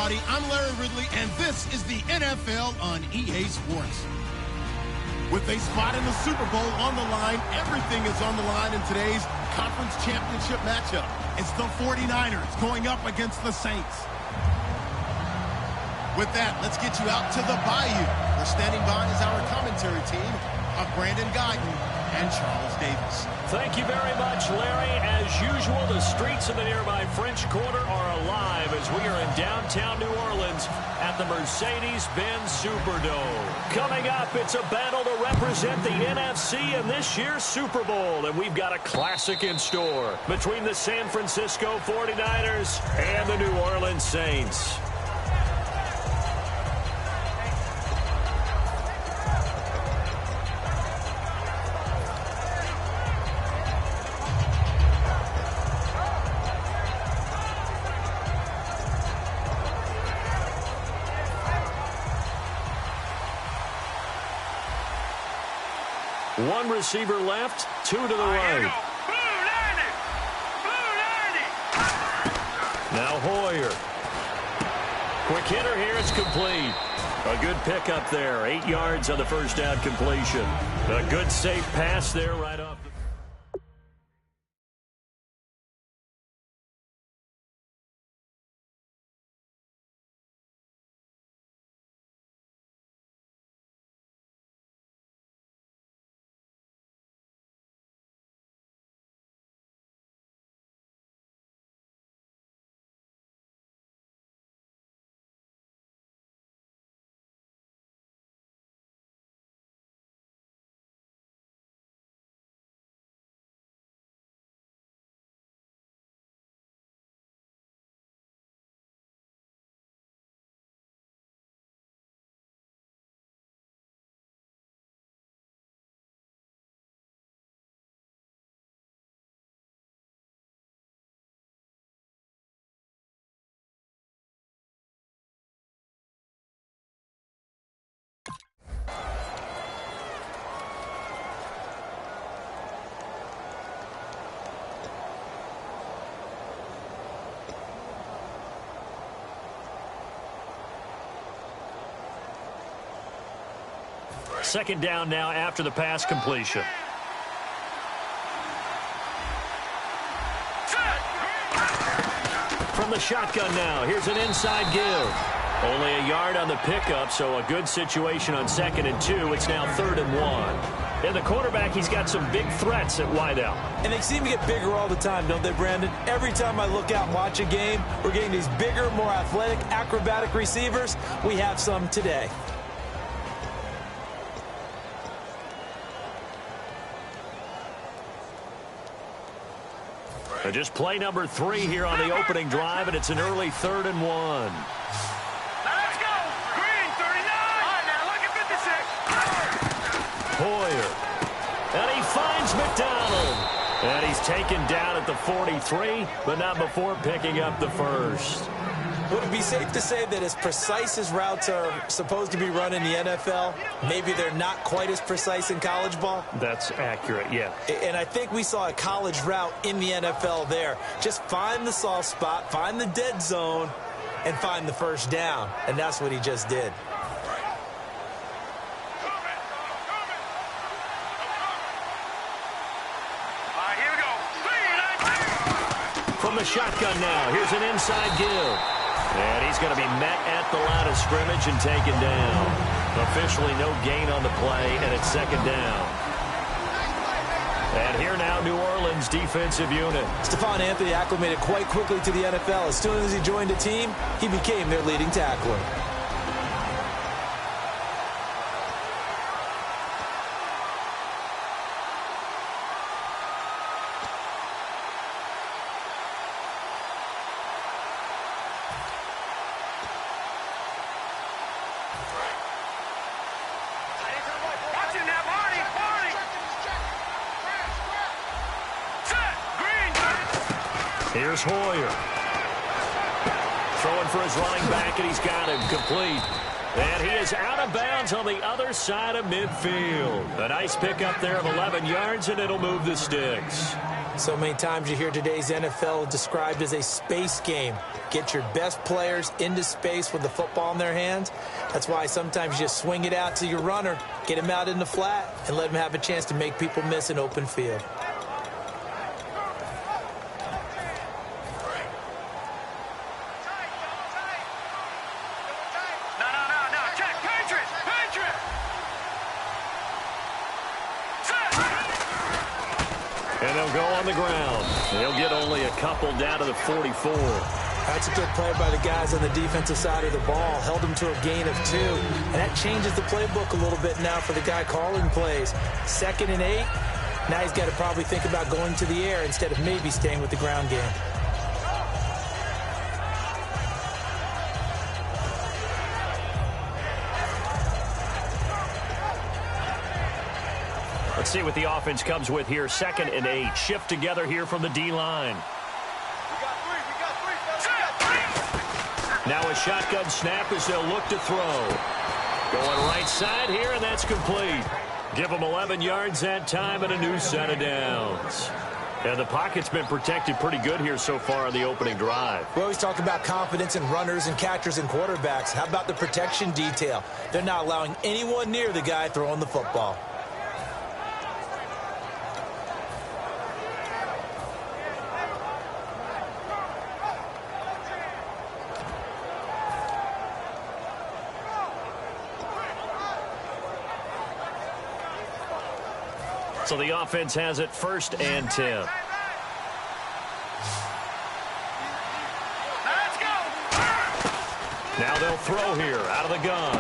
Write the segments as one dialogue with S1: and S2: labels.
S1: everybody. I'm Larry Ridley, and this is the NFL on EA Sports. With a spot in the Super Bowl on the line, everything is on the line in today's conference championship matchup. It's the 49ers going up against the Saints. With that, let's get you out to the Bayou. We're standing by as our commentary team of Brandon Guyton and Charles Davis.
S2: Thank you very much, Larry. As usual, the streets of the nearby French Quarter are alive as we are in downtown New Orleans at the Mercedes-Benz Superdome. Coming up, it's a battle to represent the NFC in this year's Super Bowl, and we've got a classic in store between the San Francisco 49ers and the New Orleans Saints. One receiver left, two to the right. Now Hoyer. Quick hitter here, it's complete. A good pickup there, 8 yards on the first down completion. A good safe pass there right off. Second down now after the pass completion. From the shotgun now, here's an inside give. Only a yard on the pickup, so a good situation on 2nd and 2. It's now 3rd and 1. And the quarterback, he's got some big threats at wideout.
S3: And they seem to get bigger all the time, don't they, Brandon? Every time I look out and watch a game, we're getting these bigger, more athletic, acrobatic receivers. We have some today.
S2: Just play number 3 here on the opening drive, and it's an early 3rd and 1.
S4: Now let's go. Green, 39. All right, now look at 56.
S2: Hoyer. And he finds McDonald. And he's taken down at the 43, but not before picking up the first.
S3: Would it be safe to say that as precise as routes are supposed to be run in the NFL, maybe they're not quite as precise in college ball?
S2: That's accurate, yeah.
S3: And I think we saw a college route in the NFL there. Just find the soft spot, find the dead zone, and find the first down. And that's what he just did.
S2: From the shotgun now, here's an inside give. And he's going to be met at the line of scrimmage and taken down. Officially no gain on the play, and it's 2nd down. And here now, New Orleans defensive unit.
S3: Stephon Anthony acclimated quite quickly to the NFL. As soon as he joined the team, he became their leading tackler.
S2: Here's Hoyer. Throwing for his running back, and he's got him complete. And he is out of bounds on the other side of midfield. A nice pickup there of 11 yards, and it'll move the sticks.
S3: So many times you hear today's NFL described as a space game. Get your best players into space with the football in their hands. That's why sometimes you just swing it out to your runner, get him out in the flat, and let him have a chance to make people miss an open field.
S2: And they'll go on the ground. They'll get only a couple down to the 44.
S3: That's a good play by the guys on the defensive side of the ball. Held them to a gain of 2. And that changes the playbook a little bit now for the guy calling plays. 2nd and 8. Now he's got to probably think about going to the air instead of maybe staying with the ground game.
S2: Let's see what the offense comes with here. 2nd and 8. Shift together here from the D-line. Now a shotgun snap as they'll look to throw. Going right side here, and that's complete. Give them 11 yards that time and a new set of downs. And the pocket's been protected pretty good here so far on the opening drive.
S3: We always talk about confidence in runners and catchers and quarterbacks. How about the protection detail? They're not allowing anyone near the guy throwing the football.
S2: So the offense has it 1st and 10. Now they'll throw here out of the gun.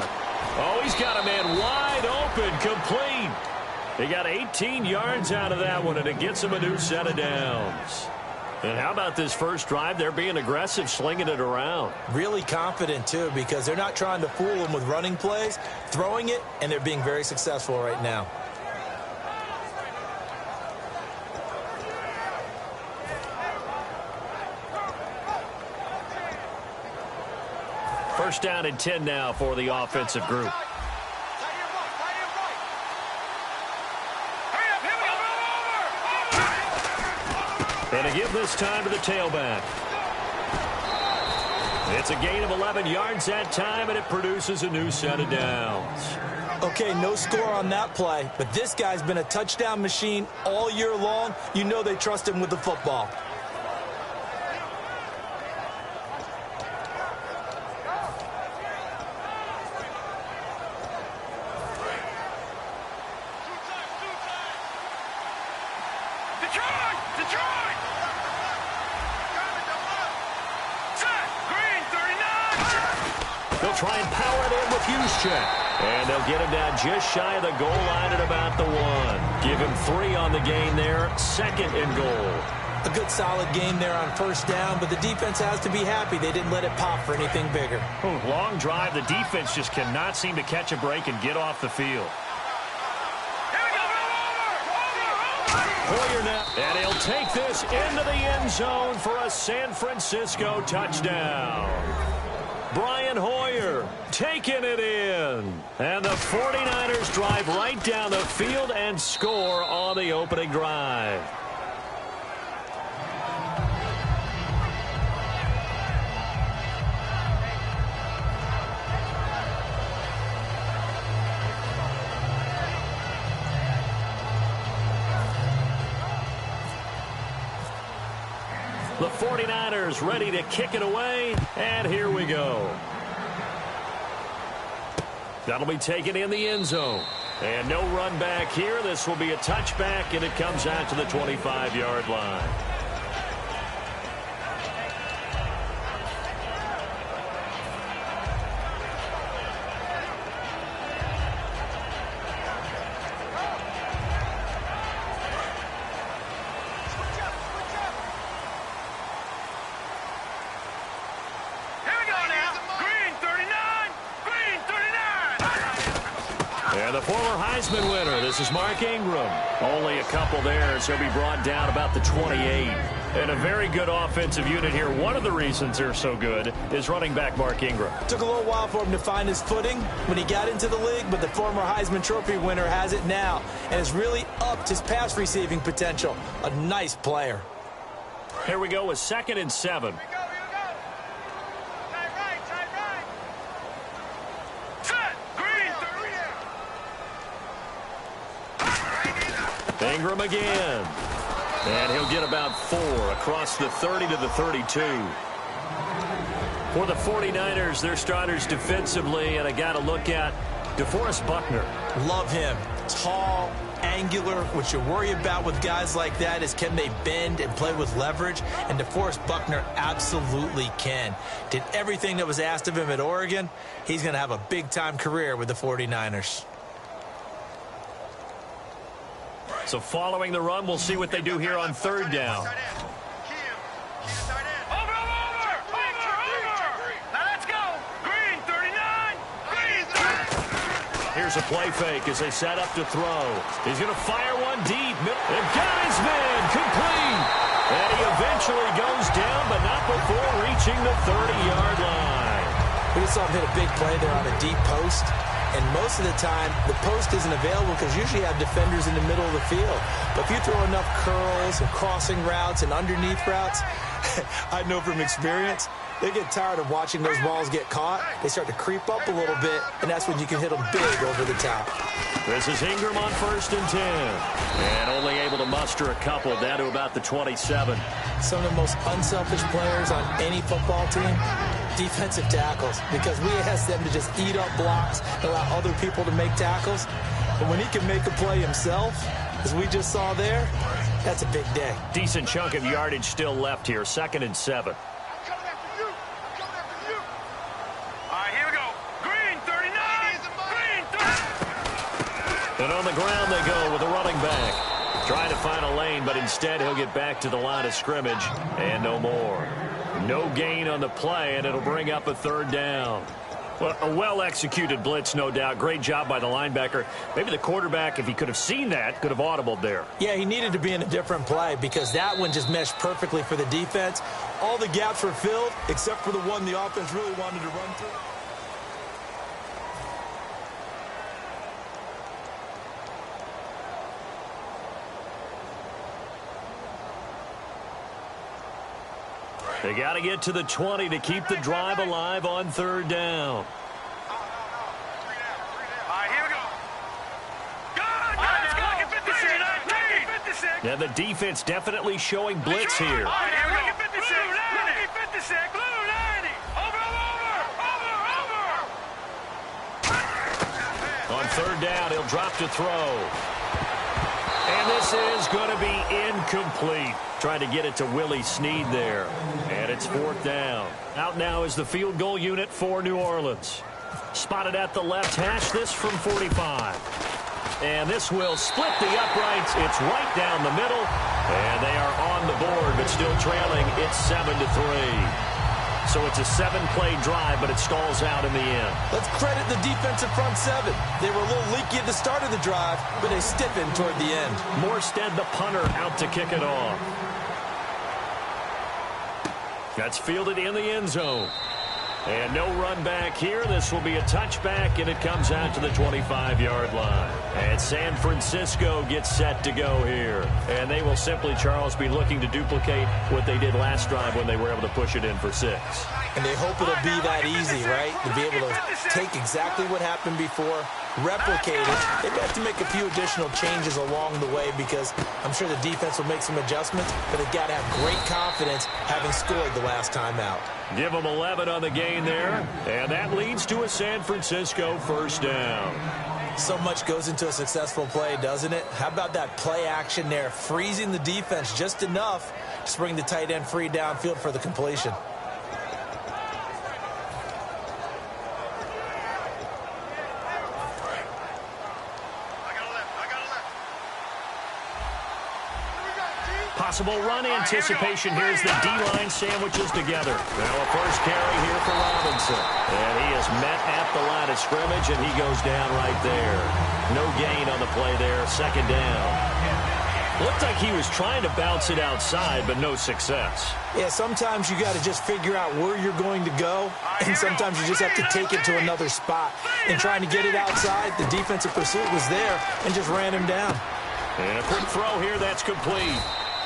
S2: Oh, he's got a man wide open, complete. He got 18 yards out of that one, and it gets him a new set of downs. And how about this first drive? They're being aggressive, slinging it around.
S3: Really confident, too, because they're not trying to fool them with running plays, throwing it, and they're being very successful right now.
S2: First down and 10 now for the offensive group. And a give this time to the tailback. It's a gain of 11 yards that time, and it produces a new set of downs.
S3: Okay, no score on that play, but this guy's been a touchdown machine all year long. You know they trust him with the football.
S2: They'll try and power it in with Juszczyk. And they'll get him down just shy of the goal line at about the 1. Give him 3 on the gain there. 2nd and goal.
S3: A good solid game there on 1st down, but the defense has to be happy they didn't let it pop for anything bigger.
S2: Long drive. The defense just cannot seem to catch a break and get off the field. Hoyer now, and he'll take this into the end zone for a San Francisco touchdown. Brian Hoyer taking it in. And the 49ers drive right down the field and score on the opening drive. The 49ers ready to kick it away, and here we go. That'll be taken in the end zone. And no run back here. This will be a touchback, and it comes out to the 25-yard line. the former Heisman winner, this is Mark Ingram. Only a couple there as he'll be brought down about the 28. And a very good offensive unit here. One of the reasons they're so good is running back Mark Ingram.
S3: Took a little while for him to find his footing when he got into the league, but the former Heisman Trophy winner has it now and has really upped his pass receiving potential. A nice player.
S2: Here we go with 2nd and 7. Ingram again. And he'll get about 4 across the 30 to the 32. For the 49ers, their starters defensively, and I got to look at DeForest Buckner.
S3: Love him. Tall, angular. What you worry about with guys like that is can they bend and play with leverage? And DeForest Buckner absolutely can. Did everything that was asked of him at Oregon. He's going to have a big-time career with the 49ers.
S2: So following the run, we'll see what they do here on 3rd down.
S4: Over! Now let's go! Green 39! Green 30!
S2: Here's a play fake as they set up to throw. He's going to fire one deep. And got his man complete. And he eventually goes down, but not before reaching the 30-yard line.
S3: We just saw him hit a big play there on a deep post. And most of the time, the post isn't available because usually you have defenders in the middle of the field. But if you throw enough curls and crossing routes and underneath routes, I know from experience, they get tired of watching those balls get caught. They start to creep up a little bit, and that's when you can hit them big over the top.
S2: This is Ingram on 1st and 10. And only able to muster a couple down to about the 27.
S3: Some of the most unselfish players on any football team, defensive tackles, because we ask them to just eat up blocks and allow other people to make tackles. But when he can make a play himself, as we just saw there, that's a big day.
S2: Decent chunk of yardage still left here. 2nd and 7. And on the ground they go with a running back. Trying to find a lane, but instead he'll get back to the line of scrimmage and no more. No gain on the play, and it'll bring up a 3rd down. Well, a well-executed blitz, no doubt. Great job by the linebacker. Maybe the quarterback, if he could have seen that, could have audibled there.
S3: Yeah, he needed to be in a different play because that one just meshed perfectly for the defense. All the gaps were filled except for the one the offense really wanted to run through.
S2: They got to get to the 20 to keep the drive alive on 3rd down.
S4: All right, here we go. Let's go. 56.
S2: Yeah, the defense definitely showing blitz here.
S4: All right, here we go. 56. Blue 90. Over.
S2: On 3rd down, he'll drop to throw. And this is going to be incomplete. Trying to get it to Willie Snead there. And it's 4th down. Out now is the field goal unit for New Orleans. Spotted at the left hash, this from 45. And this will split the uprights. It's right down the middle. And they are on the board, but still trailing. It's 7-3. So it's a 7-play drive, but it stalls out in the end.
S3: Let's credit the defensive front seven. They were a little leaky at the start of the drive, but they stiffened toward the end.
S2: Morstead, the punter, out to kick it off. That's fielded in the end zone. And no run back here. This will be a touchback, and it comes out to the 25-yard line. And San Francisco gets set to go here. And they will simply, Charles, be looking to duplicate what they did last drive when they were able to push it in for 6.
S3: And they hope it'll be that easy, right? To be able to take exactly what happened before, replicate it. They've got to make a few additional changes along the way because I'm sure the defense will make some adjustments, but they've got to have great confidence having scored the last time out.
S2: Give them 11 on the gain there, and that leads to a San Francisco 1st down.
S3: So much goes into a successful play, doesn't it? How about that play action there, freezing the defense just enough to bring the tight end free downfield for the completion.
S2: Possible run anticipation. Here's the D-line sandwiches together. Now a first carry here for Robinson. And he is met at the line of scrimmage, and he goes down right there. No gain on the play there. Second down. Looked like he was trying to bounce it outside, but no success.
S3: Yeah, sometimes you got to just figure out where you're going to go, and sometimes you just have to take it to another spot. And trying to get it outside, the defensive pursuit was there and just ran him down.
S2: And a quick throw here, that's complete.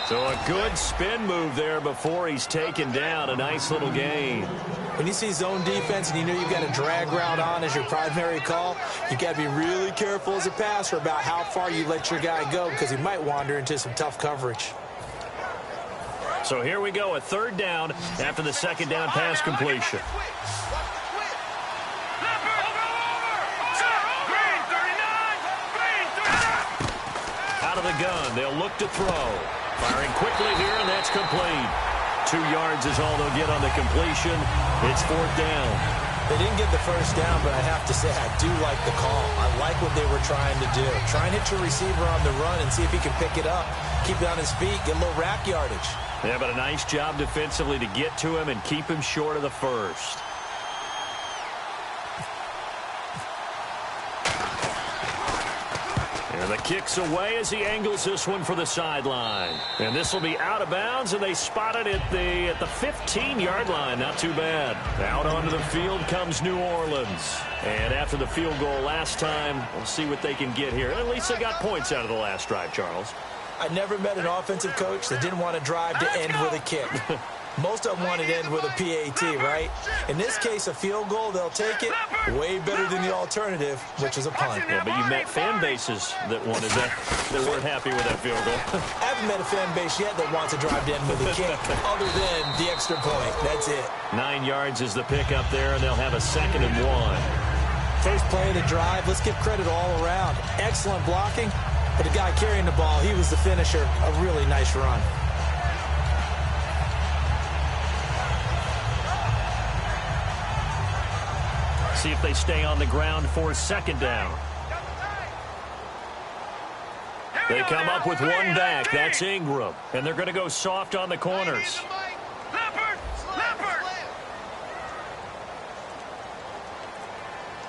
S2: So a good spin move there before he's taken down. A nice little gain.
S3: When you see zone defense and you know you've got a drag route on as your primary call, you got to be really careful as a passer about how far you let your guy go, because he might wander into some tough coverage.
S2: So here we go, a third down after the second down pass completion. Out of the gun, they'll look to throw. Firing quickly here, and that's complete. 2 yards is all they'll get on the completion. It's fourth down.
S3: They didn't get the first down, but I have to say I do like the call. I like what they were trying to do. Try and hit your receiver on the run and see if he can pick it up. Keep it on his feet, get a little rack yardage.
S2: Yeah, but a nice job defensively to get to him and keep him short of the first. And the kick's away as he angles this one for the sideline. And this will be out of bounds, and they spot it at the 15-yard line. Not too bad. Out onto the field comes New Orleans. And after the field goal last time, we'll see what they can get here. At least they got points out of the last drive, Charles.
S3: I never met an offensive coach that didn't want to drive to end with a kick. Most of them wanted to end with a PAT, right? In this case, a field goal, they'll take it. Way better than the alternative, which is a punt.
S2: Yeah, but you met fan bases that wanted that, that weren't happy with that field goal.
S3: I haven't met a fan base yet that wants to drive to end with a kick, other than the extra point. That's it.
S2: 9 yards is the pick up there, and they'll have a 2nd and 1.
S3: First play of the drive, let's give credit all around. Excellent blocking, but the guy carrying the ball, he was the finisher. A really nice run.
S2: See if they stay on the ground for second down. They come up with one back. That's Ingram. And they're going to go soft on the corners.
S4: Leopard! Leopard!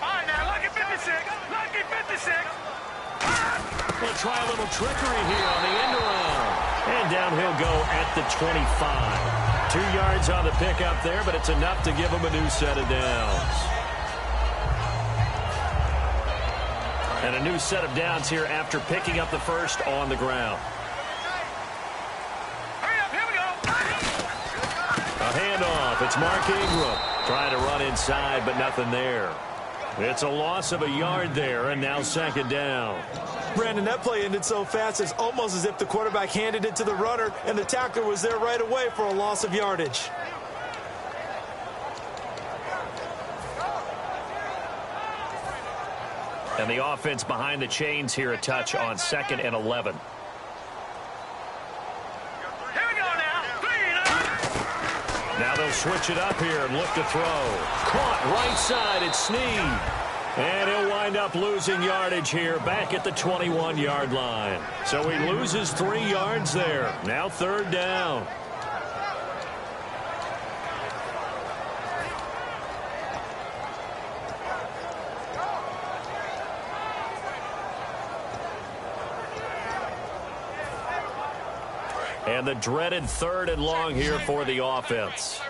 S4: All right, now, lucky 56. Lucky 56.
S2: They'll try a little trickery here on the end around. And down he'll go at the 25. 2 yards on the pickup there, but it's enough to give them a new set of downs. And a new set of downs here after picking up the first on the ground.
S4: Hurry up, here we go.
S2: A handoff. It's Mark Ingram trying to run inside, but nothing there. It's a loss of a yard there, and now second down.
S3: Brandon, that play ended so fast, it's almost as if the quarterback handed it to the runner, and the tackler was there right away for a loss of yardage.
S2: And the offense behind the chains here, a touch on 2nd and 11.
S4: Here we go now. 3 and 0.
S2: Now they'll switch it up here and look to throw. Caught right side, it's Snead. And he'll wind up losing yardage here back at the 21-yard line. So he loses 3 yards there. Now third down. And the dreaded 3rd and long here for the offense.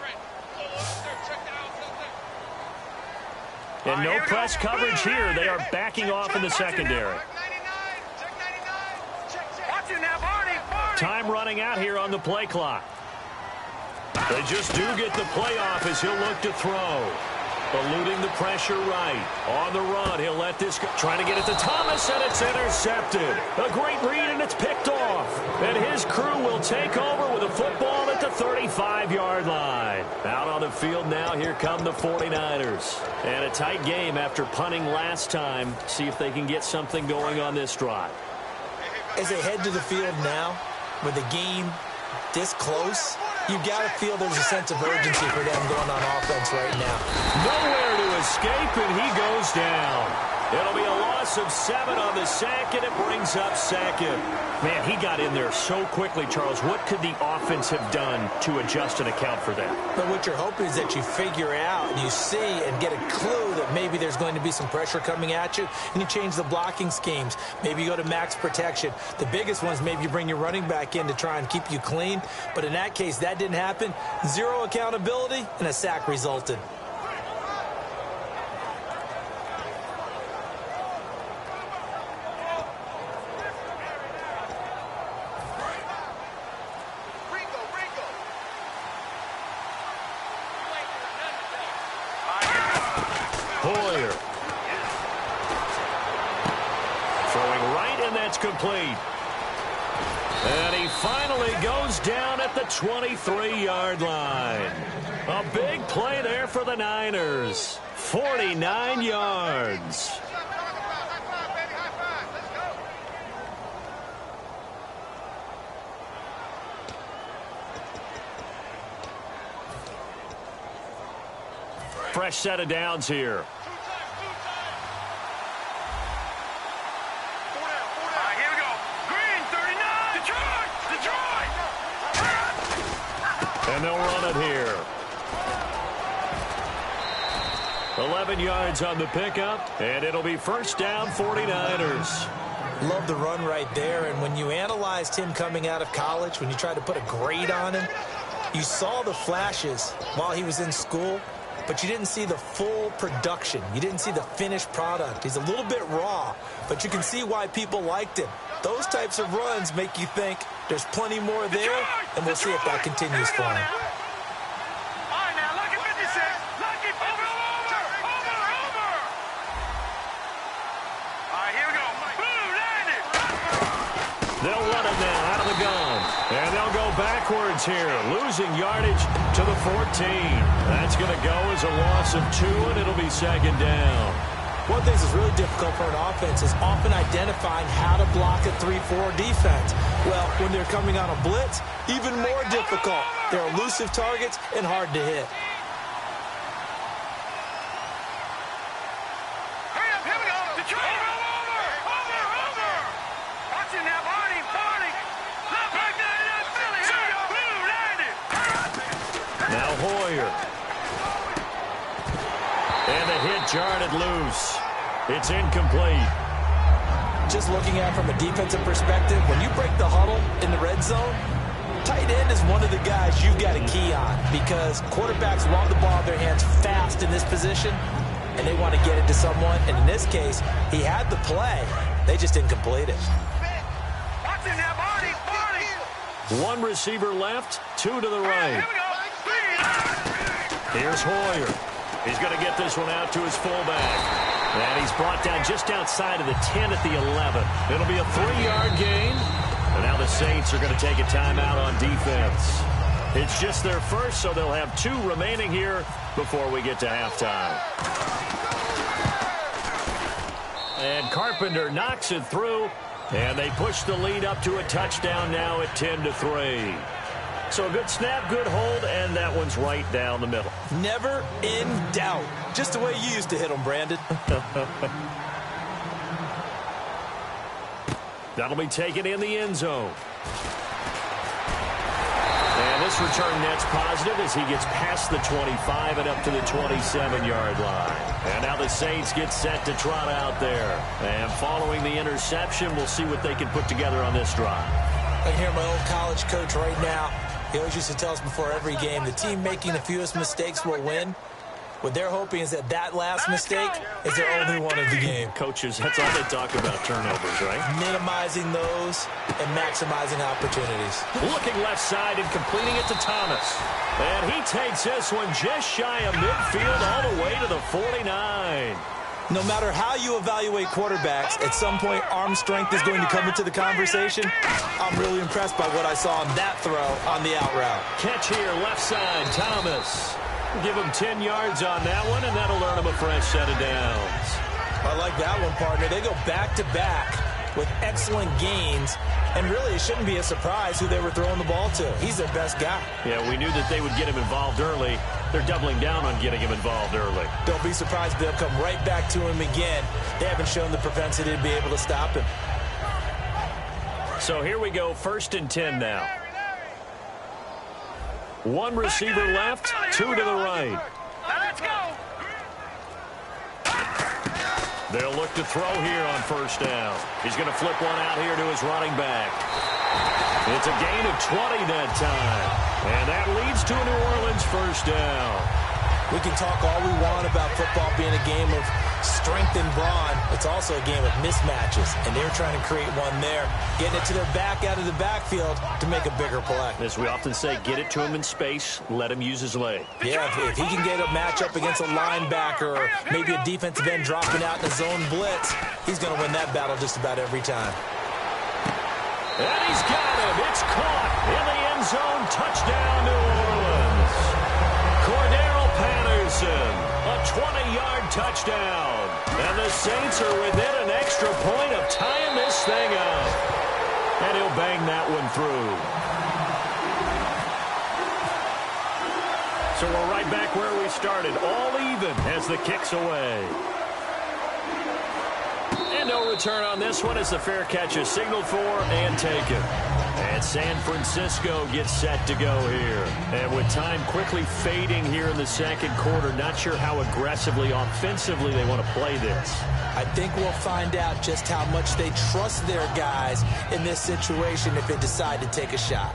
S2: And no press coverage here. They are backing off in the secondary. Time running out here on the play clock. They just do get the play off as he'll look to throw. Eluding the pressure right. On the run, he'll let this go. Trying to get it to Thomas, and it's intercepted. A great read, and it's picked off. And his crew will take over with a football at the 35-yard line. Out on the field now, here come the 49ers. And a tight game after punting last time. See if they can get something going on this drive.
S3: As they head to the field now, with the game this close, you've got to feel there's a sense of urgency for them going on offense right now.
S2: Nowhere to escape, and he goes down. It'll be a loss of 7 on the sack, and it brings up second. Man, he got in there so quickly, Charles. What could the offense have done to adjust and account for that?
S3: But what you're hoping is that you figure out and you see and get a clue that maybe there's going to be some pressure coming at you, and you change the blocking schemes. Maybe you go to max protection. The biggest ones, maybe you bring your running back in to try and keep you clean. But in that case, that didn't happen. 0 accountability, and a sack resulted.
S2: Hoyer. Throwing right, and that's complete. And he finally goes down at the 23-yard line. A big play there for the Niners. 49 yards. Fresh set of downs here.
S4: Here we go. Green, 39. Detroit.
S2: And they'll run it here. 11 yards on the pickup, and it'll be first down 49ers.
S3: Love the run right there, and when you analyzed him coming out of college, when you tried to put a grade on him, you saw the flashes while he was in school, but you didn't see the full production. You didn't see the finished product. He's a little bit raw, but you can see why people liked him. Those types of runs make you think there's plenty more there, and we'll see if that continues for him.
S4: All right, now, lucky 56. Lucky 56. Over. All right, here we go. Boom, landed.
S2: They'll run it now out of the gun. And they'll go backwards here, losing yardage to the 14. That's going to go as a loss of 2, and it'll be second down.
S3: One thing that's really difficult for an offense is often identifying how to block a 3-4 defense. Well, when they're coming on a blitz, even more difficult. They're elusive targets and hard to hit.
S4: Hurry up, here we go. Detroit. Over. Watching now, Barney. Left back there, that's Philly. Boom, landed.
S2: Now Hoyer. And the hit jarred it loose. It's incomplete.
S3: Just looking at it from a defensive perspective, when you break the huddle in the red zone, tight end is one of the guys you've got a key on because quarterbacks want the ball in their hands fast in this position, and they want to get it to someone. And in this case, he had the play. They just didn't complete it.
S4: Watching now, Barney.
S2: 1 receiver left, 2 to the right.
S4: Here we go.
S2: Here's Hoyer. He's going to get this one out to his fullback. And he's brought down just outside of the 10 at the 11. It'll be a 3-yard gain. And now the Saints are going to take a timeout on defense. It's just their first, so they'll have 2 remaining here before we get to halftime. And Carpenter knocks it through, and they push the lead up to a touchdown now at 10-3. So a good snap, good hold, and that one's right down the middle.
S3: Never in doubt. Just the way you used to hit them, Brandon.
S2: That'll be taken in the end zone. And this return net's positive as he gets past the 25 and up to the 27-yard line. And now the Saints get set to trot out there. And following the interception, we'll see what they can put together on this drive.
S3: I can hear my old college coach right now. He always used to tell us before every game, the team making the fewest mistakes will win. What they're hoping is that that last mistake is their only one of the game.
S2: Coaches, that's all they talk about, turnovers, right?
S3: Minimizing those and maximizing opportunities.
S2: Looking left side and completing it to Thomas. And he takes this one just shy of midfield all the way to the 49.
S3: No matter how you evaluate quarterbacks, at some point arm strength is going to come into the conversation. I'm really impressed by what I saw on that throw on the out route.
S2: Catch here, left side, Thomas. Give him 10 yards on that one, and that'll earn him a fresh set of downs.
S3: I like that one, partner. They go back-to-back with excellent gains. And really, it shouldn't be a surprise who they were throwing the ball to. He's their best guy.
S2: Yeah, we knew that they would get him involved early. They're doubling down on getting him involved early.
S3: Don't be surprised if they'll come right back to him again. They haven't shown the propensity to be able to stop him.
S2: So here we go, 1st and 10 now. One receiver left, two to the right.
S4: Let's go.
S2: They'll look to throw here on 1st down. He's going to flip one out here to his running back. It's a gain of 20 that time. And that leads to a New Orleans 1st down.
S3: We can talk all we want about football being a game of strength and brawn. It's also a game of mismatches, and they're trying to create one there, getting it to their back out of the backfield to make a bigger play.
S2: As we often say, get it to him in space, let him use his leg.
S3: Yeah, if he can get a matchup against a linebacker or maybe a defensive end dropping out in a zone blitz, he's going to win that battle just about every time.
S2: And he's got him. It's caught in the end zone. Touchdown, New Orleans. Cordero Patterson, a 20-yard touchdown. And the Saints are within an extra point of tying this thing up. And he'll bang that one through. So we're right back where we started, all even as the kick's away. And no return on this one as the fair catch is signaled for and taken. And San Francisco gets set to go here. And with time quickly fading here in the second quarter, not sure how aggressively, offensively they want to play this.
S3: I think we'll find out just how much they trust their guys in this situation if they decide to take a shot.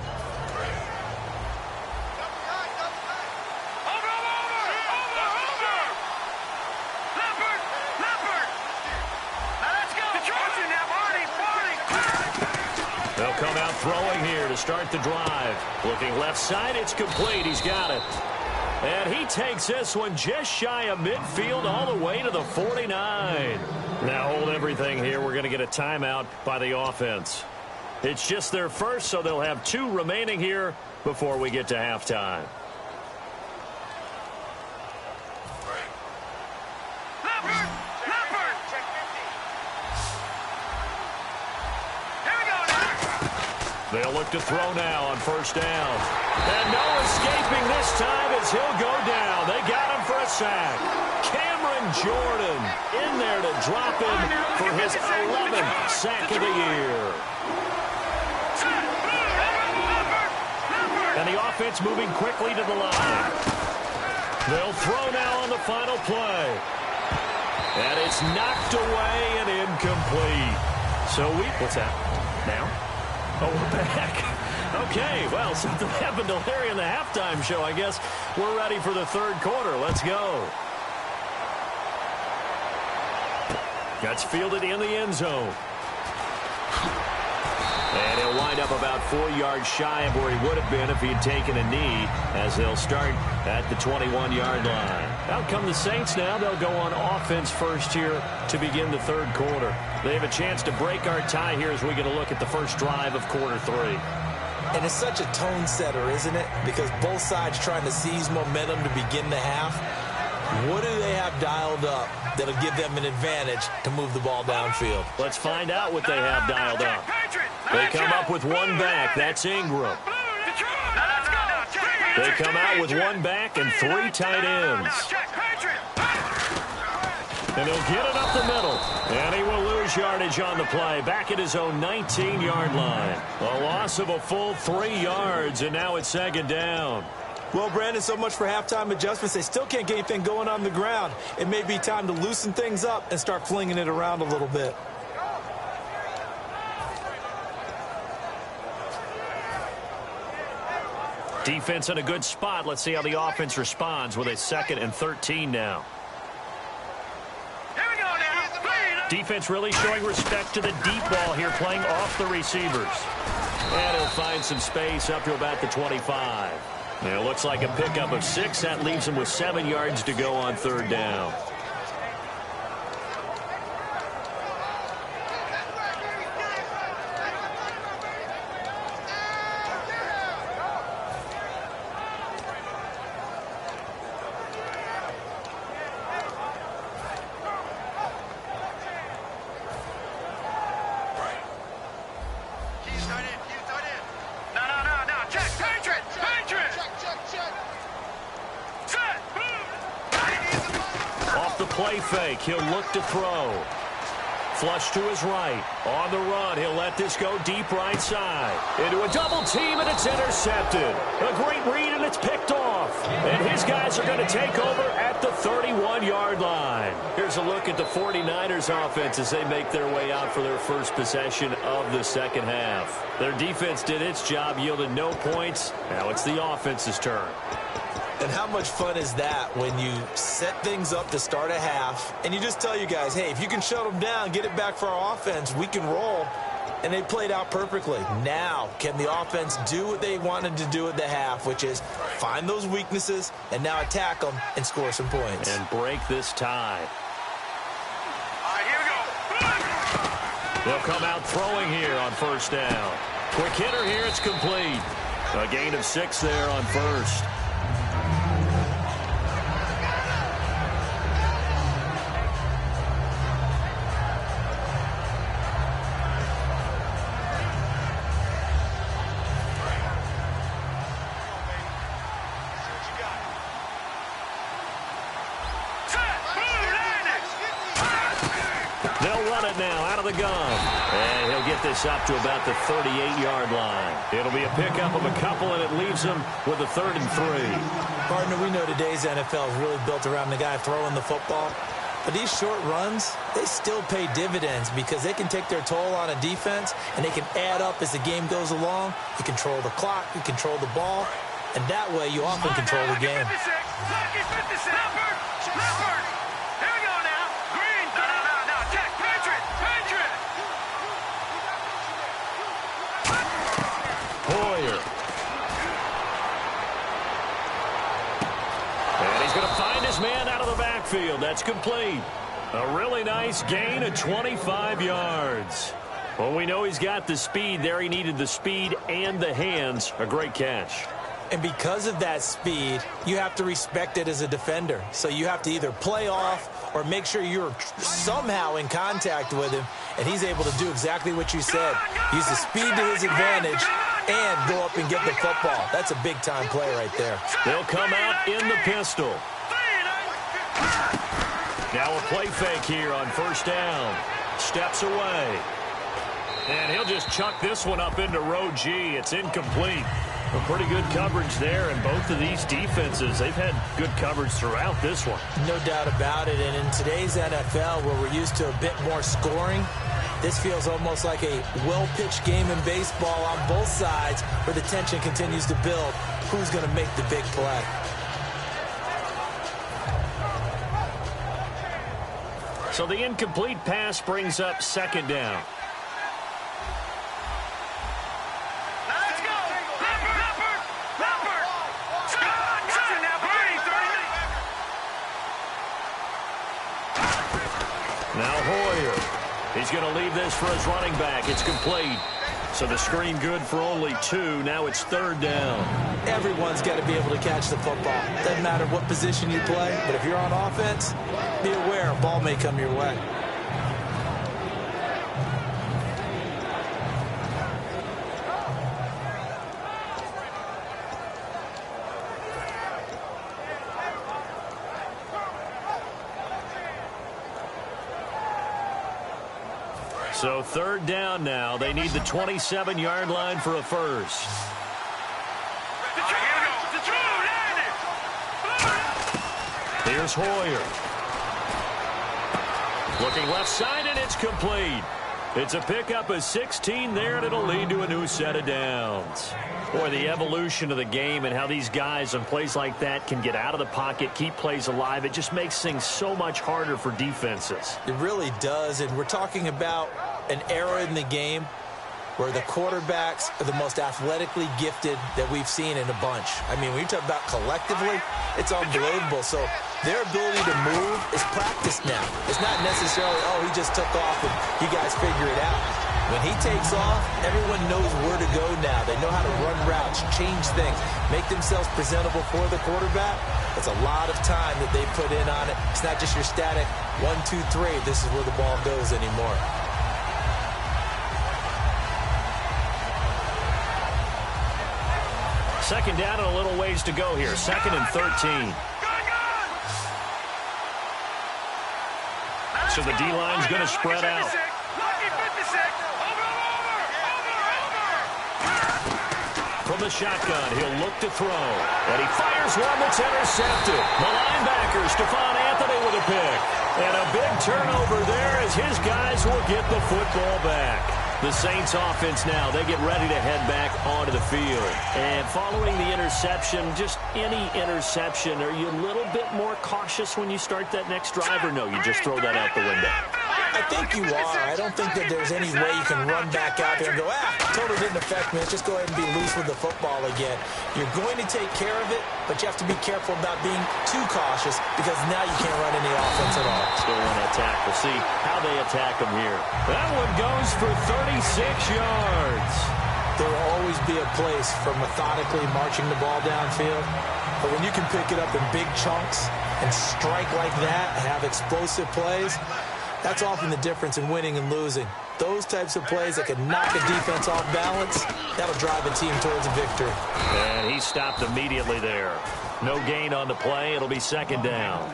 S2: They'll come out throwing here to start the drive. Looking left side, it's complete. He's got it. And he takes this one just shy of midfield all the way to the 49. Now hold everything here. We're going to get a timeout by the offense. It's just their first, so they'll have 2 remaining here before we get to halftime. They'll look to throw now on 1st down. And no escaping this time as he'll go down. They got him for a sack. Cameron Jordan in there to drop him for his 11th sack of the year. And the offense moving quickly to the line. They'll throw now on the final play. And it's knocked away and incomplete. So what's that? Now? Oh, we're back. Okay, well, something happened to Larry in the halftime show. I guess we're ready for the third quarter. Let's go. That's fielded in the end zone. And he'll wind up about 4 yards shy of where he would have been if he had taken a knee, as they'll start at the 21-yard line. Out come the Saints now. They'll go on offense first here to begin the third quarter. They have a chance to break our tie here as we get a look at the first drive of quarter 3.
S3: And it's such a tone setter, isn't it? Because both sides trying to seize momentum to begin the half. What do they have dialed up that'll give them an advantage to move the ball downfield?
S2: Let's find out what they have dialed up. They come up with one back. That's Ingram. They come out with one back and 3 tight ends. And he'll get it up the middle. And he will lose yardage on the play. Back at his own 19-yard line. A loss of a full 3 yards, and now it's 2nd down.
S3: Well, Brandon, so much for halftime adjustments. They still can't get anything going on the ground. It may be time to loosen things up and start flinging it around a little bit.
S2: Defense in a good spot. Let's see how the offense responds with a 2nd and 13 now.
S4: Here we go now.
S2: Defense really showing respect to the deep ball here, playing off the receivers. And he'll find some space up to about the 25. And it looks like a pickup of 6. That leaves him with 7 yards to go on 3rd down. play fake. He'll look to throw. Flush to his right. On the run, he'll let this go deep right side. Into a double team, and it's intercepted. A great read, and it's picked off. And his guys are going to take over at the 31-yard line. Here's a look at the 49ers offense as they make their way out for their first possession of the second half. Their defense did its job, yielded no points. Now it's the offense's turn.
S3: And how much fun is that when you set things up to start a half and you just tell you guys, hey, if you can shut them down, get it back for our offense, we can roll. And they played out perfectly. Now, can the offense do what they wanted to do at the half, which is find those weaknesses and now attack them and score some points.
S2: And break this tie.
S4: All right, here we go.
S2: They'll come out throwing here on first down. Quick hitter here, it's complete. A gain of 6 there on first. Now out of the gun, and he'll get this up to about the 38-yard line. It'll be a pickup of a couple, and it leaves him with a 3rd and 3.
S3: Partner, we know today's NFL is really built around the guy throwing the football, but these short runs, they still pay dividends because they can take their toll on a defense, and they can add up as the game goes along. You control the clock, you control the ball, and that way you often control the game.
S2: Hoyer. And he's going to find his man out of the backfield. That's complete. A really nice gain of 25 yards. Well, we know he's got the speed there. He needed the speed and the hands. A great catch.
S3: And because of that speed, you have to respect it as a defender. So you have to either play off or make sure you're somehow in contact with him, and he's able to do exactly what you said. Use the speed to his advantage and go up and get the football. That's a big-time play right there.
S2: They'll come out in the pistol. Now a play fake here on first down. Steps away. And he'll just chuck this one up into row G. It's incomplete. A pretty good coverage there, and both of these defenses, they've had good coverage throughout this one.
S3: No doubt about it, and in today's NFL, where we're used to a bit more scoring, this feels almost like a well-pitched game in baseball on both sides where the tension continues to build. Who's going to make the big play?
S2: So the incomplete pass brings up second down. Now Hoyer. He's going to leave this for his running back. It's complete. So the screen good for only 2. Now it's third down.
S3: Everyone's got to be able to catch the football. Doesn't matter what position you play, but if you're on offense, be aware a ball may come your way.
S2: So third down now. They need the 27-yard line for a first. Here's Hoyer. Looking left side, and it's complete. It's a pickup of 16 there, and it'll lead to a new set of downs. Boy, the evolution of the game and how these guys on plays like that can get out of the pocket, keep plays alive, it just makes things so much harder for defenses.
S3: It really does, and we're talking about an era in the game where the quarterbacks are the most athletically gifted that we've seen in a bunch. I mean, when you talk about collectively, it's unbelievable. So their ability to move is practiced now. It's not necessarily, oh, he just took off and you guys figure it out. When he takes off, everyone knows where to go now. They know how to run routes, change things, make themselves presentable for the quarterback. That's a lot of time that they put in on it. It's not just your static 1, 2, 3. This is where the ball goes anymore.
S2: Second down and a little ways to go here. 2nd and 13. So the D-line's going to spread out. From the shotgun, he'll look to throw. And he fires one that's intercepted. The linebacker, Stephon Anthony, with a pick. And a big turnover there as his guys will get the football back. The Saints offense now, they get ready to head back onto the field. And following the interception, just any interception, are you a little bit more cautious when you start that next drive, or no, you just throw that out the window?
S3: I think you are. I don't think that there's any way you can run back out there and go, totally didn't affect me. Let's just go ahead and be loose with the football again. You're going to take care of it, but you have to be careful about being too cautious because now you can't run any offense at all.
S2: Still want to attack. We'll see how they attack them here. That one goes for 36 yards.
S3: There will always be a place for methodically marching the ball downfield, but when you can pick it up in big chunks and strike like that and have explosive plays, that's often the difference in winning and losing. Those types of plays that can knock a defense off balance, that'll drive a team towards a victory.
S2: And he stopped immediately there. No gain on the play. It'll be second down.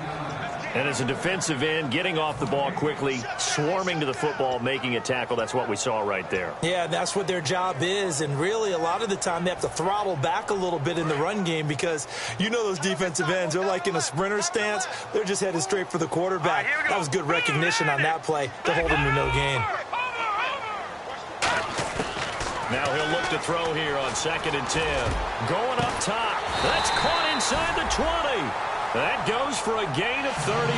S2: And as a defensive end, getting off the ball quickly, swarming to the football, making a tackle, that's what we saw right there.
S3: Yeah, that's what their job is. And really, a lot of the time, they have to throttle back a little bit in the run game because you know those defensive ends, they're like in a sprinter stance. They're just headed straight for the quarterback. That was good recognition on that play to hold him to no gain.
S2: Now he'll look to throw here on 2nd and 10. Going up top. That's caught inside the 20. That goes for a gain of 31.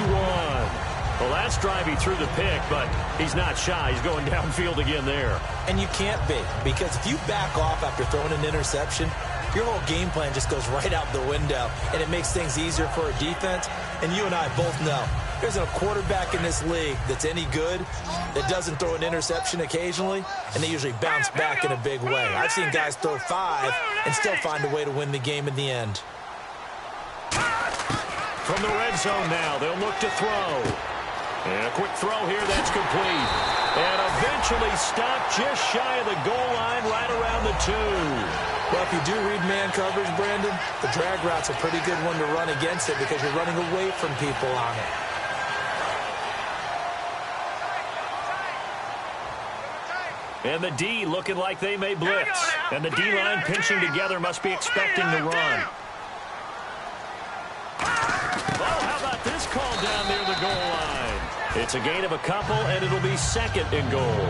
S2: The last drive he threw the pick, but he's not shy. He's going downfield again there.
S3: And you can't be, because if you back off after throwing an interception, your whole game plan just goes right out the window, and it makes things easier for a defense. And you and I both know there's a quarterback in this league that's any good that doesn't throw an interception occasionally, and they usually bounce back in a big way. I've seen guys throw 5 and still find a way to win the game in the end.
S2: From the red zone now, they'll look to throw. And a quick throw here, that's complete. And eventually stopped just shy of the goal line, right around the 2.
S3: Well, if you do read man coverage, Brandon, the drag route's a pretty good one to run against it because you're running away from people on it.
S2: And the D looking like they may blitz. And the D-line pinching together must be expecting the run. This call down near the goal line. It's a gain of a couple, and it'll be 2nd and goal.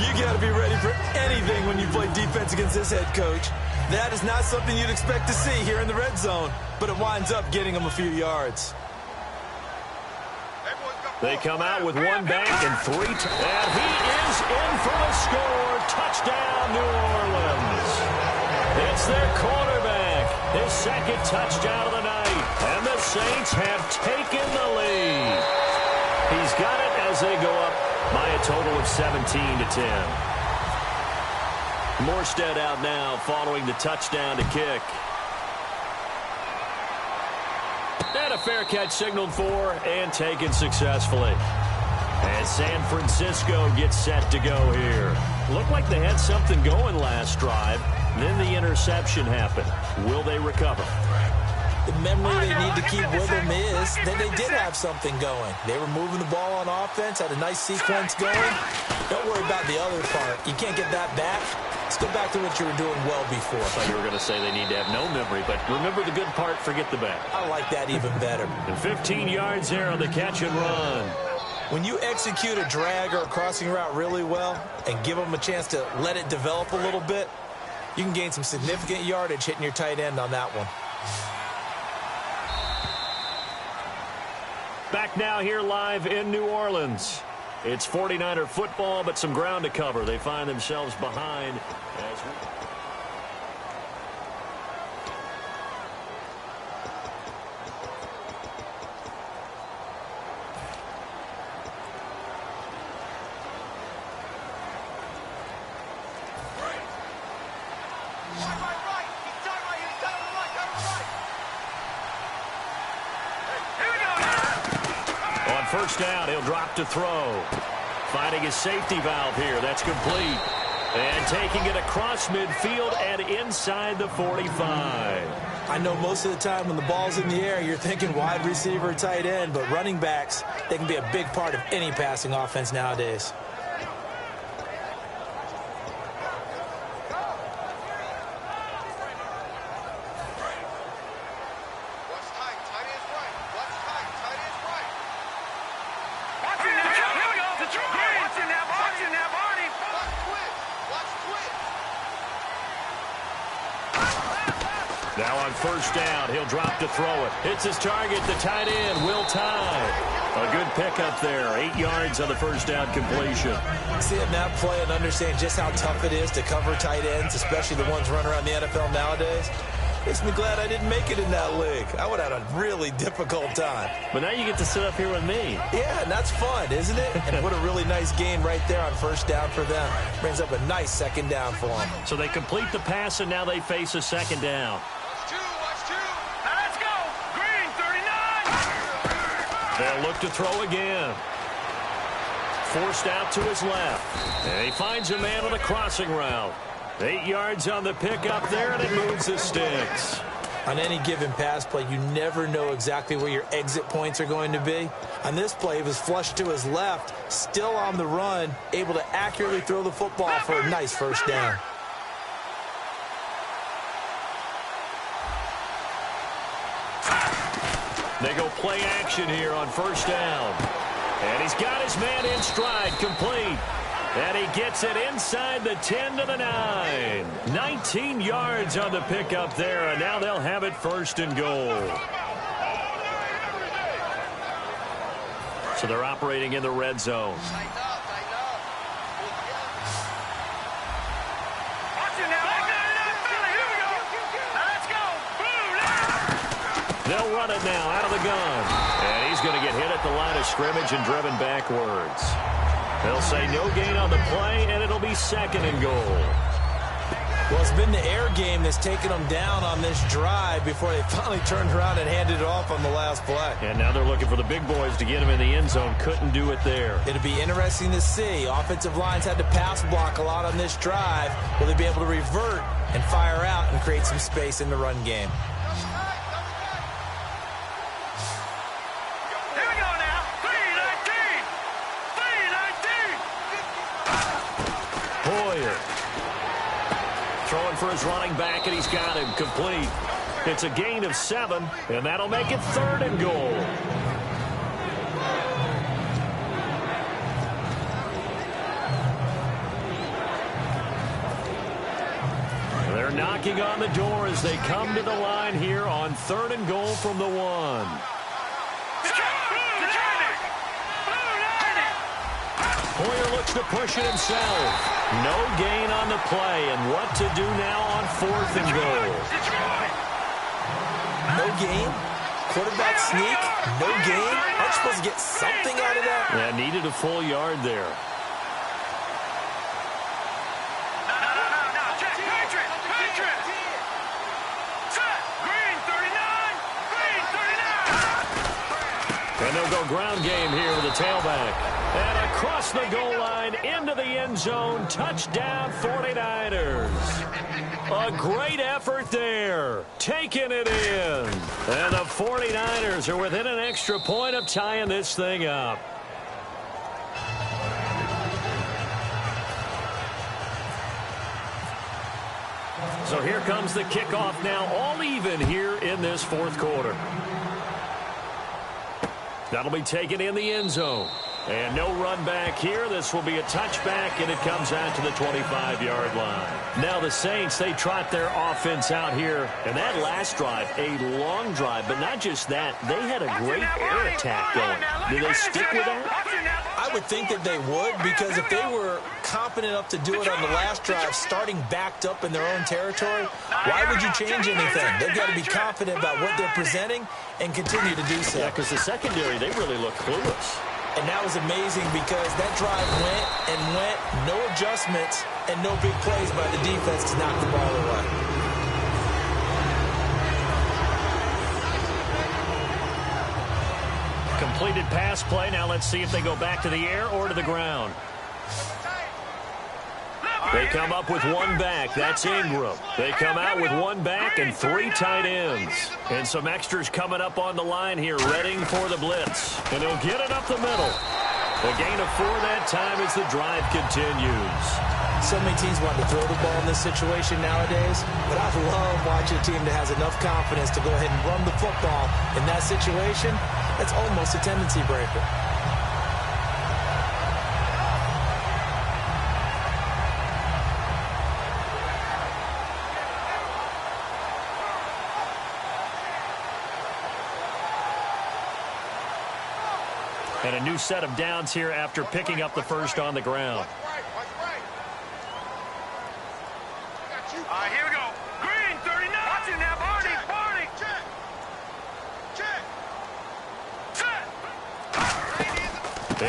S3: You got to be ready for anything when you play defense against this head coach. That is not something you'd expect to see here in the red zone, but it winds up getting them a few yards.
S2: They come out with one back and 3. And he is in for the score. Touchdown, New Orleans. It's their quarterback. His 2nd touchdown of the night. And the Saints have taken the lead. He's got it as they go up by a total of 17-10. Morstead out now following the touchdown to kick. And a fair catch signaled for and taken successfully. And San Francisco gets set to go here. Looked like they had something going last drive. Then the interception happened. Will they recover?
S3: The memory they need to keep with them is that they did have something going. They were moving the ball on offense, had a nice sequence going. Don't worry about the other part. You can't get that back. Let's go back to what you were doing well before.
S2: I thought you were going to say they need to have no memory, but remember the good part, forget the bad.
S3: I like that even better.
S2: And 15 yards there on the catch and run.
S3: When you execute a drag or a crossing route really well and give them a chance to let it develop a little bit, you can gain some significant yardage hitting your tight end on that one.
S2: Back now here live in New Orleans. It's 49er football, but some ground to cover. They find themselves behind as First down, he'll drop to throw. Finding his safety valve here. That's complete. And taking it across midfield and inside the 45.
S3: I know most of the time when the ball's in the air, you're thinking wide receiver, tight end, but running backs, they can be a big part of any passing offense nowadays.
S2: Now on first down, he'll drop to throw it. Hits his target, the tight end, Will Tye. A good pickup there, 8 yards on the first down completion.
S3: Seeing that play and understand just how tough it is to cover tight ends, especially the ones running around the NFL nowadays, makes me glad I didn't make it in that league. I would have had a really difficult time.
S2: But now you get to sit up here with me.
S3: Yeah, and that's fun, isn't it? And what a really nice gain right there on first down for them. Brings up a nice second down for them.
S2: So they complete the pass, and now they face a second down.
S4: Let's go. Green, 39.
S2: They'll look to throw again. Forced out to his left. And he finds a man on the crossing route. 8 yards on the pickup there, and it moves the sticks.
S3: On any given pass play, you never know exactly where your exit points are going to be. On this play, he was flushed to his left, still on the run, able to accurately throw the football for a nice first down.
S2: They go play action here on first down. And he's got his man in stride, complete. And he gets it inside the 10 to the 9. 19 yards on the pickup there, and now they'll have it first and goal. So they're operating in the red zone. They'll run it now out of the gun. And he's going to get hit at the line of scrimmage and driven backwards. They'll say no gain on the play, and it'll be second and goal.
S3: Well, it's been the air game that's taken them down on this drive before they finally turned around and handed it off on the last play.
S2: And now they're looking for the big boys to get him in the end zone. Couldn't do it there.
S3: It'll be interesting to see. Offensive lines had to pass block a lot on this drive. Will they be able to revert and fire out and create some space in the run game?
S2: Throwing for his running back, and he's got him complete. It's a gain of 7, and that'll make it third and goal. They're knocking on the door as they come to the line here on third and goal from the 1. Hoyer looks to push it himself. No gain on the play, and what to do now on fourth and goal.
S3: No gain? Quarterback sneak? No gain? Aren't you supposed to get something out of that?
S2: Yeah, needed a full yard there. And they'll go ground game here with the tailback. And across the goal line, into the end zone, touchdown 49ers. A great effort there, taking it in. And the 49ers are within an extra point of tying this thing up. So here comes the kickoff now, all even here in this fourth quarter. That'll be taken in the end zone. And no run back here. This will be a touchback, and it comes out to the 25-yard line. Now the Saints, they trot their offense out here. And that last drive, a long drive, but not just that. They had a great air attack going. Did they stick with that?
S3: I would think that they would, because if they were confident enough to do it on the last drive, starting backed up in their own territory, why would you change anything? They've got to be confident about what they're presenting and continue to do so.
S2: Yeah, because the secondary, they really look clueless.
S3: And that was amazing because that drive went and went, no adjustments, and no big plays by the defense to knock the ball away.
S2: Completed pass play. Now let's see if they go back to the air or to the ground. They come up with one back. That's Ingram. They come out with one back and 3 tight ends. And some extras coming up on the line here, readying for the blitz. And he'll get it up the middle. A gain of 4 that time as the drive continues.
S3: So many teams want to throw the ball in this situation nowadays, but I love watching a team that has enough confidence to go ahead and run the football in that situation. That's almost a tendency breaker.
S2: And a new set of downs here after picking up the first on the ground.
S4: Here we go. Green, 39. Watch it now, Barney. Barney. Check. Set.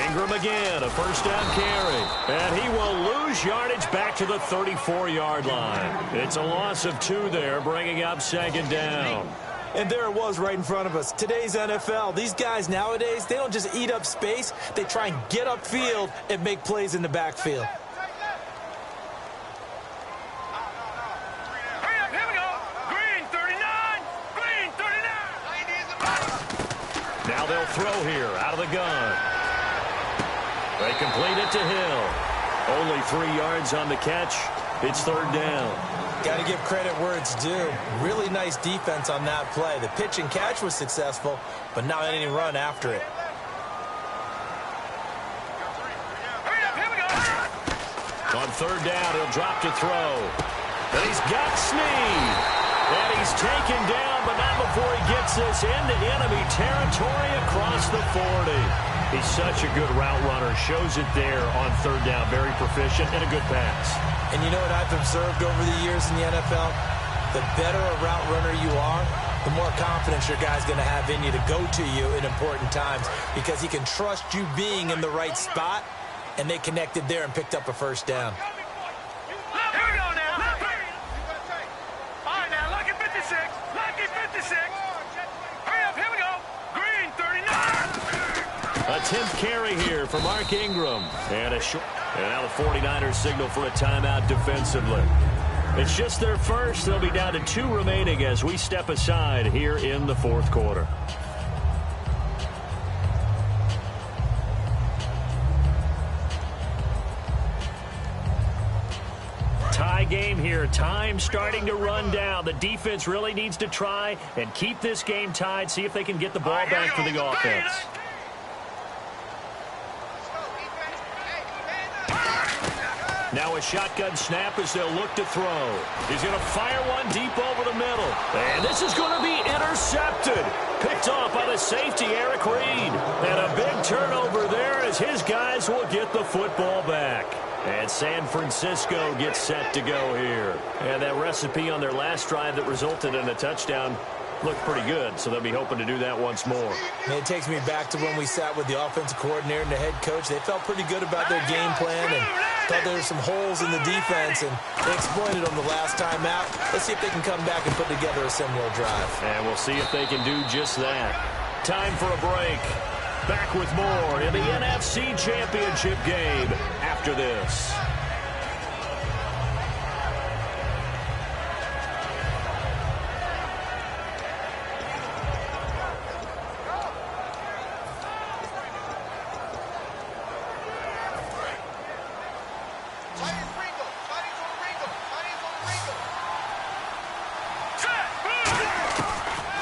S2: Ingram again, a first down carry. And he will lose yardage back to the 34-yard line. It's a loss of 2 there, bringing up second down.
S3: And there it was right in front of us. Today's NFL, these guys nowadays, they don't just eat up space. They try and get upfield and make plays in the backfield.
S4: Here we go. Green, 39. Green, 39.
S2: Now they'll throw here out of the gun. They complete it to Hill. Only 3 yards on the catch. It's third down.
S3: Got to give credit where it's due. Really nice defense on that play. The pitch and catch was successful, but not any run after it.
S2: On third down, he'll drop to throw. And he's got Snead. And he's taken down, but not before he gets this into enemy territory across the 40. He's such a good route runner. Shows it there on third down. Very proficient and a good pass.
S3: And you know what I've observed over the years in the NFL? The better a route runner you are, the more confidence your guy's going to have in you to go to you in important times because he can trust you being in the right spot, and they connected there and picked up a first down.
S4: Here we go now. All right, now, Lucky 56. Lucky 56. Hurry up, here we go. Green, 39.
S2: A 10th carry here for Mark Ingram. And a short. And now the 49ers signal for a timeout defensively. It's just their first. They'll be down to 2 remaining as we step aside here in the fourth quarter. Tie game here. Time starting to run down. The defense really needs to try and keep this game tied. See if they can get the ball back for the offense. Now a shotgun snap as they'll look to throw. He's going to fire one deep over the middle. And this is going to be intercepted. Picked off by the safety, Eric Reed. And a big turnover there as his guys will get the football back. And San Francisco gets set to go here. And that recipe on their last drive that resulted in a touchdown looked pretty good, so they'll be hoping to do that once more.
S3: And it takes me back to when we sat with the offensive coordinator and the head coach. They felt pretty good about their game plan and thought there were some holes in the defense, and they exploited them the last time out. Let's see if they can come back and put together a similar drive.
S2: And we'll see if they can do just that. Time for a break. Back with more in the NFC Championship game after this.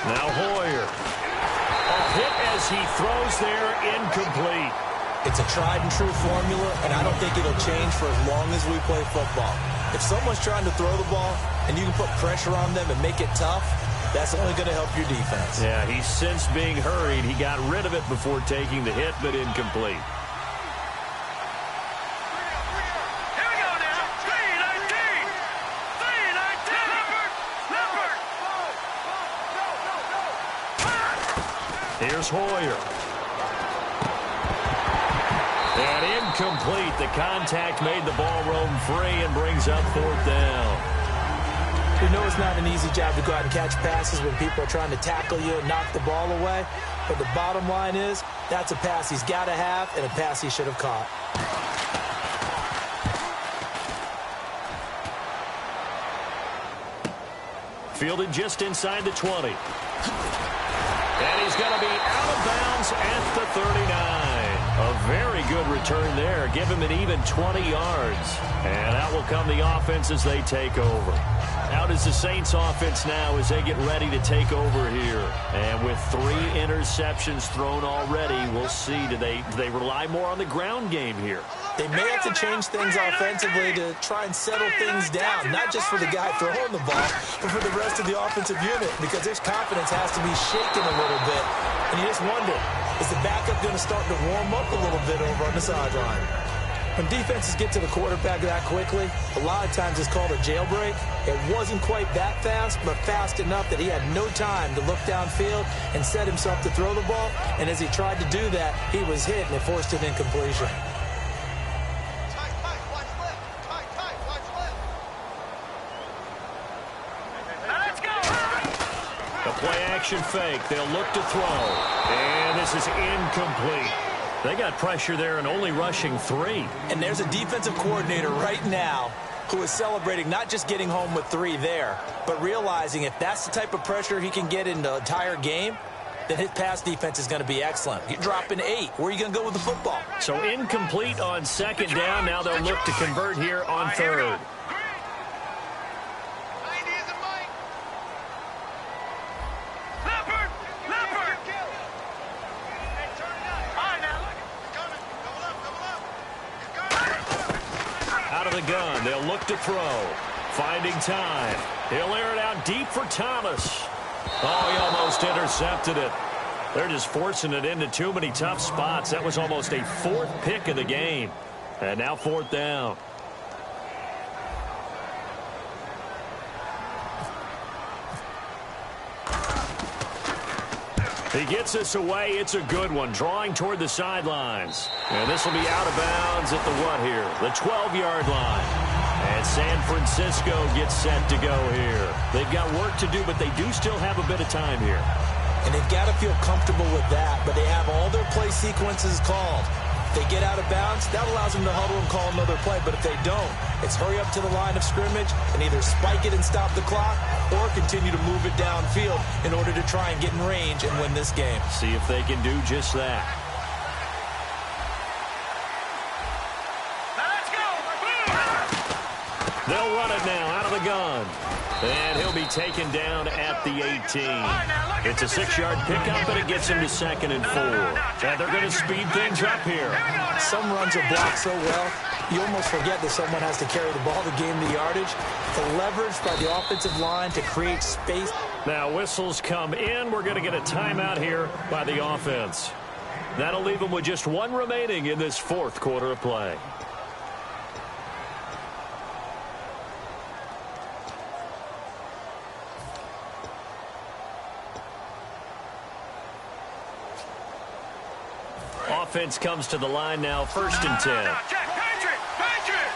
S2: Now Hoyer. A hit as he throws there, incomplete.
S3: It's a tried and true formula, and I don't think it'll change for as long as we play football. If someone's trying to throw the ball and you can put pressure on them and make it tough, that's only going to help your defense.
S2: Yeah, he's since being hurried. He got rid of it before taking the hit, but incomplete. Here's Hoyer. And incomplete. The contact made the ball roam free and brings up fourth down.
S3: We know it's not an easy job to go out and catch passes when people are trying to tackle you and knock the ball away. But the bottom line is, that's a pass he's got to have and a pass he should have caught.
S2: Fielded just inside the 20. And he's going to be out of bounds at the 39. A very good return there. Give him an even 20 yards. And out will come the offense as they take over. Out is the Saints offense now as they get ready to take over here. And with 3 interceptions thrown already, we'll see. Do they rely more on the ground game here?
S3: They may have to change things offensively to try and settle things down, not just for the guy throwing the ball, but for the rest of the offensive unit, because his confidence has to be shaken a little bit. And you just wonder, is the backup going to start to warm up a little bit over on the sideline? When defenses get to the quarterback that quickly, a lot of times it's called a jailbreak. It wasn't quite that fast, but fast enough that he had no time to look downfield and set himself to throw the ball. And as he tried to do that, he was hit, and it forced an incompletion.
S2: Play-action fake. They'll look to throw. And this is incomplete. They got pressure there and only rushing 3.
S3: And there's a defensive coordinator right now who is celebrating not just getting home with 3 there, but realizing if that's the type of pressure he can get in the entire game, then his pass defense is going to be excellent. You're dropping 8. Where are you going to go with the football?
S2: So incomplete on second down. Now they'll look to convert here on third. Gun. They'll look to throw. Finding time. He'll air it out deep for Thomas. Oh, he almost intercepted it. They're just forcing it into too many tough spots. That was almost a 4th pick of the game. And now 4th down. He gets this away. It's a good one. Drawing toward the sidelines. And this will be out of bounds at the what here? The 12-yard line. And San Francisco gets set to go here. They've got work to do, but they do still have a bit of time here.
S3: And they've got to feel comfortable with that, but they have all their play sequences called. If they get out of bounds, that allows them to huddle and call another play. But if they don't, it's hurry up to the line of scrimmage and either spike it and stop the clock or continue to move it downfield in order to try and get in range and win this game.
S2: See if they can do just that.
S4: Let's go.
S2: They'll run it now out of the gun. And he'll be taken down at the 18. It's a 6-yard pickup, but it gets him to 2nd and 4. And they're going to speed things up here.
S3: Some runs are blocked so well, you almost forget that someone has to carry the ball to gain the yardage. The leverage by the offensive line to create space.
S2: Now whistles come in. We're going to get a timeout here by the offense. That'll leave them with just 1 remaining in this 4th quarter of play. Offense comes to the line now, 1st and 10.
S4: Check, Patriot.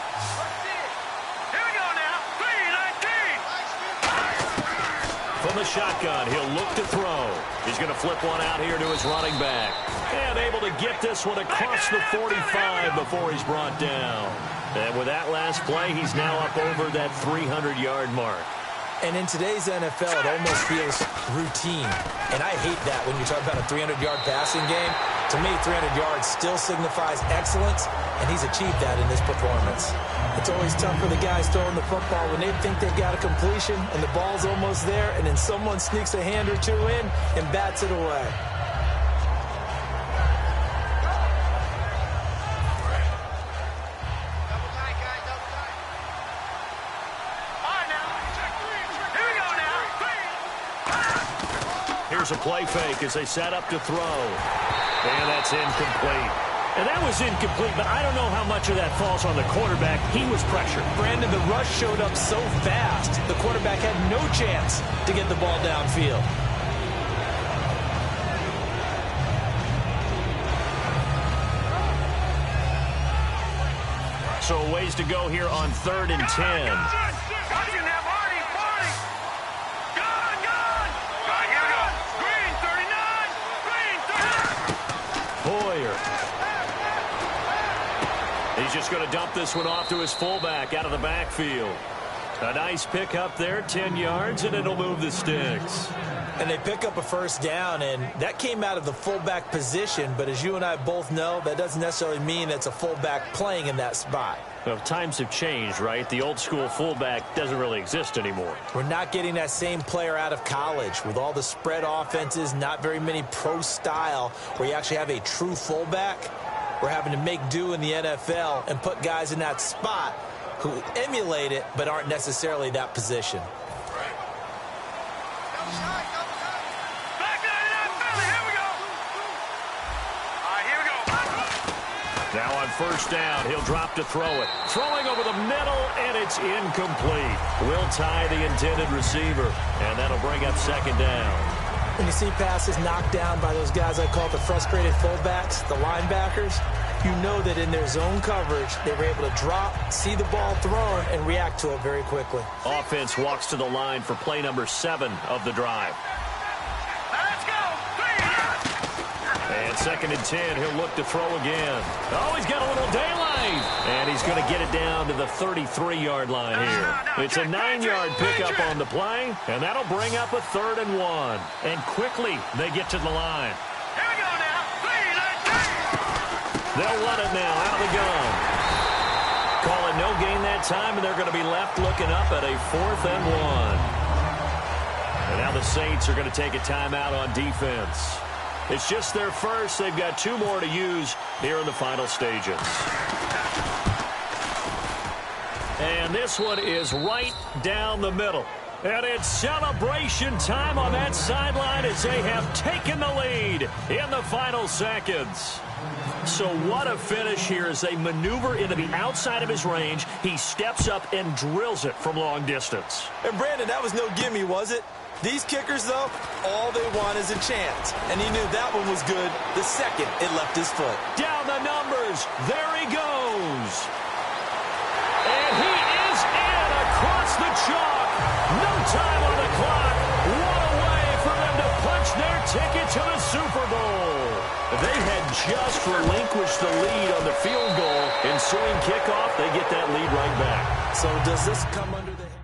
S4: Here we go now. 3-19.
S2: From the shotgun, he'll look to throw. He's going to flip one out here to his running back. And able to get this one across the 45 before he's brought down. And with that last play, he's now up over that 300-yard mark.
S3: And in today's NFL, it almost feels routine. And I hate that when you talk about a 300-yard passing game. To me, 300 yards still signifies excellence, and he's achieved that in this performance. It's always tough for the guys throwing the football when they think they've got a completion and the ball's almost there, and then someone sneaks a hand or 2 in and bats it away.
S2: Here's a play fake as they set up to throw. And that's incomplete. And that was incomplete, but I don't know how much of that falls on the quarterback. He was pressured.
S3: Brandon, the rush showed up so fast, the quarterback had no chance to get the ball downfield.
S2: So a ways to go here on 3rd and 10. He's just going to dump this one off to his fullback out of the backfield. A nice pick up there, 10 yards, and it'll move the sticks.
S3: And they pick up a first down, and that came out of the fullback position. But as you and I both know, that doesn't necessarily mean it's a fullback playing in that spot.
S2: Well, times have changed, right? The old school fullback doesn't really exist anymore.
S3: We're not getting that same player out of college with all the spread offenses, not very many pro style where you actually have a true fullback. We're having to make do in the NFL and put guys in that spot who emulate it but aren't necessarily that position.
S2: Now on first down, he'll drop to throw it. Throwing over the middle, and it's incomplete. Will tie the intended receiver, and that'll bring up second down.
S3: When you see passes knocked down by those guys I call the frustrated fullbacks, the linebackers, you know that in their zone coverage, they were able to drop, see the ball thrown, and react to it very quickly.
S2: Offense walks to the line for play number 7 of the drive.
S4: Let's go.
S2: And second and 10, he'll look to throw again. Oh, he's got a little daylight. And he's going to get it down to the 33-yard line here. It's a 9-yard pickup on the play, and that'll bring up a 3rd and 1. And quickly, they get to the line.
S4: Here we go now. 3, 9, 10.
S2: They'll run it now out of the gun. Calling no gain that time, and they're going to be left looking up at a 4th and 1. And now the Saints are going to take a timeout on defense. It's just their first. They've got 2 more to use here in the final stages. And this one is right down the middle. And it's celebration time on that sideline as they have taken the lead in the final seconds. So what a finish here as they maneuver into the outside of his range. He steps up and drills it from long distance.
S3: And Brandon, that was no gimme, was it? These kickers, though, all they want is a chance. And he knew that one was good the second it left his foot.
S2: Down the numbers. There he goes. And he is in across the chalk. No time on the clock. What a way for them to punch their ticket to the Super Bowl. They had just relinquished the lead on the field goal. Ensuing kickoff, they get that lead right back.
S3: So does this come under the...